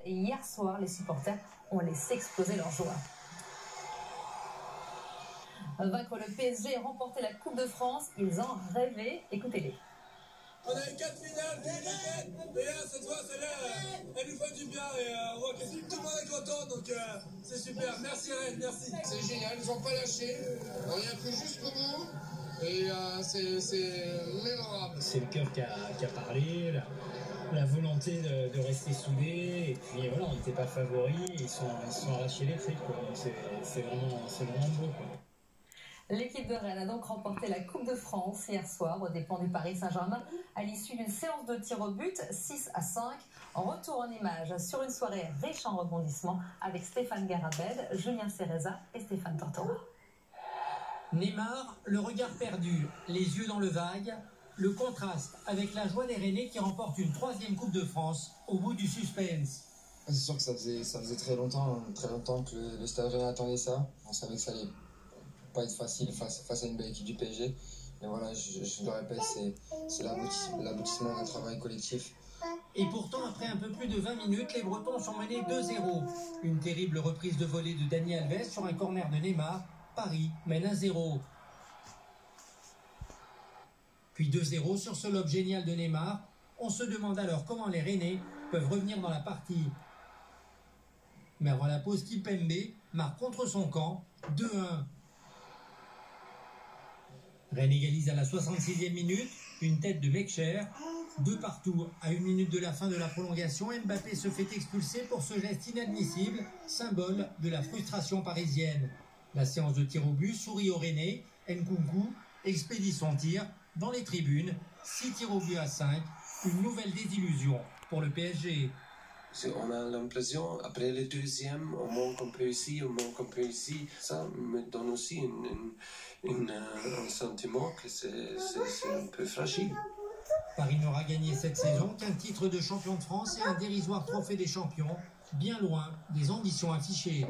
et hier soir, les supporters ont laissé exploser leur joie. Vaincre le PSG et remporter la Coupe de France, ils en rêvaient. Écoutez-les. On a eu 4 finales, et là, cette fois, celle-là, elle nous fait du bien, et on voit que tout le monde est content, donc c'est super. Merci Rennes, merci. C'est génial, ils n'ont pas lâché, on y a cru jusqu'au bout, et c'est mémorable. C'est le cœur qui a parlé, la volonté de rester soudés, et puis voilà, on n'était pas favoris, ils sont arrachés les tripes, quoi. C'est vraiment beau, quoi. L'équipe de Rennes a donc remporté la Coupe de France hier soir aux dépens du Paris Saint-Germain à l'issue d'une séance de tir au but 6-5. En retour en images sur une soirée riche en rebondissements avec Stéphane Garabed, Julien Cereza et Stéphane Tortora. Neymar, le regard perdu, les yeux dans le vague, le contraste avec la joie des Rennais qui remportent une 3e Coupe de France au bout du suspense. C'est sûr que ça faisait très longtemps que le Stade Rennais attendait ça. On savait que ça allait pas être facile face à une belle équipe du PSG. Mais voilà, je le répète, c'est l'aboutissement d'un travail collectif. Et pourtant, après un peu plus de 20 minutes, les Bretons sont menés 2-0. Une terrible reprise de volée de Dani Alves sur un corner de Neymar. Paris mène 1-0. Puis 2-0 sur ce lob génial de Neymar. On se demande alors comment les Rennais peuvent revenir dans la partie. Mais avant la pause, Kimpembe marque contre son camp 2-1. Rennes égalise à la 66e minute, une tête de Mekcher, 2 partout à 1 minute de la fin de la prolongation. Mbappé se fait expulser pour ce geste inadmissible, symbole de la frustration parisienne. La séance de tir au but sourit au Rennais. Nkunku expédie son tir dans les tribunes. 6 tirs au but à 5, une nouvelle désillusion pour le PSG. On a l'impression, après le deuxième, on manque un peu ici, on manque un peu ici. Ça me donne aussi un sentiment que c'est un peu fragile. Paris n'aura gagné cette saison qu'un titre de champion de France et un dérisoire trophée des champions, bien loin des ambitions affichées.